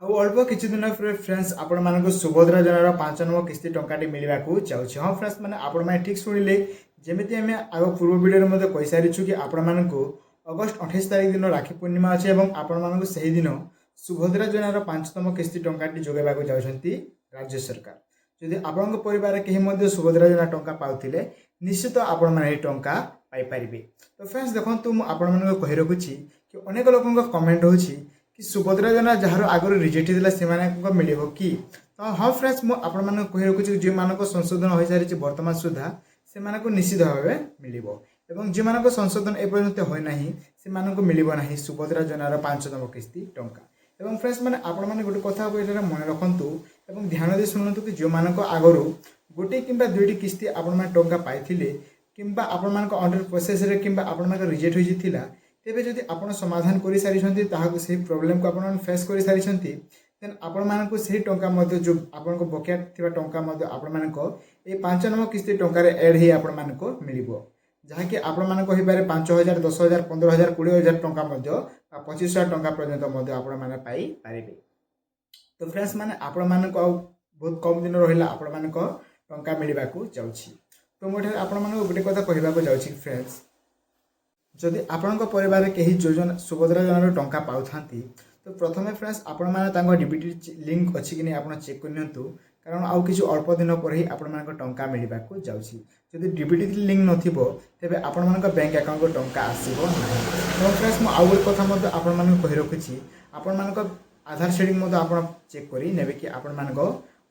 अल्प किसी दिन फ्रेंड्स आपण मानक सुभद्रा योजनार 5 नंबर किस्ती टंकाटी मिलवाक जाऊँगी। हाँ फ्रेंड्स मैंने आपण मैंने ठीक शुणिले जमी आम आग पूर्व भिडियो कही सारी कि आपण मानक अगस्ट 28 तारिख दिन राखी पूर्णिमा अच्छे और आपण मानक से दिन सुभद्रा योजनार 5तम किस्ती टंकाटी जोगाइबाक जाउछंती राज्य सरकार। जदि आपण परिवार कहीं सुभद्रा योजना टंका पाउथिले निश्चित आपण माने टंका पाइपारे। तो फ्रेंड्स देखो आपण मानक कही रखुची कि अनेक लोक कमेंट होची कि सुभद्रा योजना जार आगुरी रिजेक्ट होता से मिल कि तो हाँ फ्रेंड्स मुझे कही रखुच्छी जो मानक संशोधन हो सारी बर्तमान सुधा से निश्चित भाव मिल और जो मानक संशोधन एपर्यंत होना से मिलना सुभद्रा योजनार 5तम किस्ती टंका। और फ्रेंड्स मैंने आपण मैंने गोटे कथा मन रखु और ध्यान दे शुणु कि जो मानक आगु गोटे कि दुईटी किस्ती आपण मैंने टंका पाई कि आपण मान अंडर प्रोसेस कि आपण मान रिजेक्ट होता तेबे जदि आपण समाधान कर सारी से प्रोब्लेम को आपण फेस कर सारी देन आपण मानक से टंका जो आपण को बकेया थिबा टंका आपण मानक ए 5 नंबर किस्ती टंकार एड ही आपण मानक मिलिबो जहाँकि आपण मानक हो पारे 5000 10000 15000 20000 टंका 25000 टंका पर्यंत आपण माने पाई पारिबे। तो फ्रेंड्स माने आपण मानक बहुत कम दिन रहिला आपण मानक टंका मिलिबाकू जाउछि। तो मोठे आपण मानक गोटे कथा कहबाकू जाउछि फ्रेंड्स जदि आपण परिवार कहीं योजना सुभद्रा योजनार टंका पाउथांती तो प्रथमे फ्रेंड्स आपण माने डीबीटी लिंक अच्छी कि नहीं आप चेक करनियंतु कारण आउ किछु अल्प दिन पर ही आपण मानक टंका मिलिबाकू जाउछि। जदि डीबीटी लिंक नथिबो तेबे आपण मानक बैंक अकाउंट को टंका आसीबो नाही। तो फ्रेंड्स मो आउ एक कथा मते आपण मानक कहि रखुछि आपण मानक आधार शेडिंग मते आपण चेक करी नेबे कि आपण मानक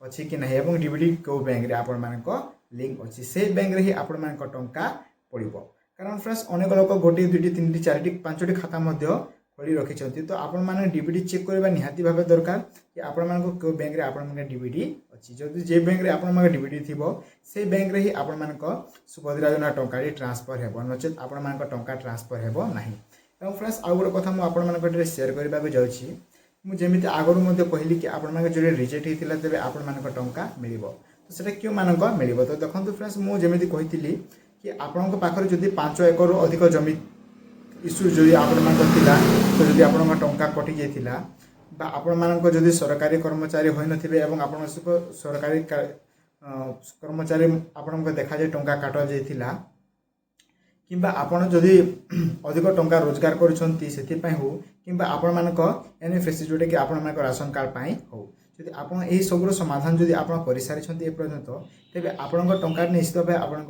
अछि कि नाही एवं डीबीटी को बैंक रे आपण मानक लिंक अछि से बैंक रे ही आपण मानक टंका पड़िबो। कारण फ्रेंड्स अनेक लोक गोटे दुईटी तीन चार पांचटी खाता खोली रखी तो आपण मैंने डीबीटी चेक करवा निहाती भाव दरकार कि आपण मानक को बैंक रे आपण मानक डीबीटी अच्छी जदि जे बैंक रे आपण मानक डीबीटी थिबो से बैंक रे ही आपण मानक सुभद्रा योजना टंका ट्रांसफर हेबो नचेत आपण मानक टंका ट्रांसफर हेबो नाही। एवं फ्रेंड्स आउ गोटे कथा मु आपण मानक शेयर करबा को जाउछि मु जेमिति आगरु मध्ये कहली कि आपण मानक जो रिजेक्ट हितिला तेबे आपण मानक टंका मिलिबो तो सेटा क्यों मानक मिलिबो। तो देखंतु फ्रेंड्स मु जेमिति कहितिली कि आपण पाखरे जदि 5 एकड़ अधिक जमी इश्यू जदि आपण मानक थिला तो जदि आपण टंका कटि जाइथिला बा आपण मानक जदि सरकारी कर्मचारी होई नथिबे एवं आपण सरकारी कर्मचारी आपण देखा जाय टंका काटा जाइथिला किंबा आपण जदि अधिक टंका रोजगार करूछंती सेति पय हो किंबा आपण मानक एनएफएससी जोटे कि आपण मानक राशन कार्ड पय हो जदि आपण एही सबरो समाधान जदि आपण करि सारिछंती ए पर्यंत तेबे आपण टंका निश्चित भाबे आपण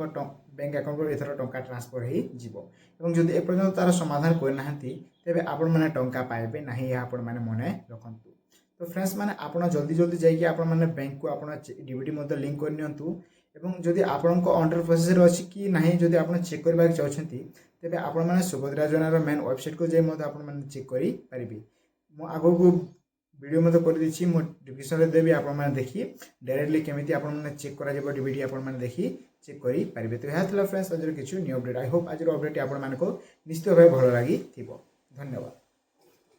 बैंक अकाउंट को एथर टंका ट्रांसफर ही जीवो एवं जदि ए पर्यंत तार समाधान कर नाहंती तेबे आपण माने टंका पाइबे नाही या आपण माने मने रखंतु। तो फ्रेंड्स माने आपण जल्दी जल्दी जाई कि आपण माने बैंक को आपण डीबीटी मध्ये लिंक कर नियंतु एवं जदि आपण को अंडर प्रोसेस रे अछि कि नाही जदि आपण चेक करबा चाहछंती तेबे आपण माने सुभद्रा योजनार मेन वेबसाइट को जाई मध्ये आपण माने चेक करि परिबे। मो आगो को वीडियो मध्ये कर दिछि मो डिस्क्रिप्शन रे देबी आपण माने देखि डायरेक्टली केमिति आपण माने चेक करा जेबो डीबीटी आपण माने देखि चेक करि परिबे। तो यह फ्रेंड्स आज किछु न्यू अपडेट आई होप आज अपडेट आपण मानको निश्चित भाव भल लागि थिबो। धन्यवाद।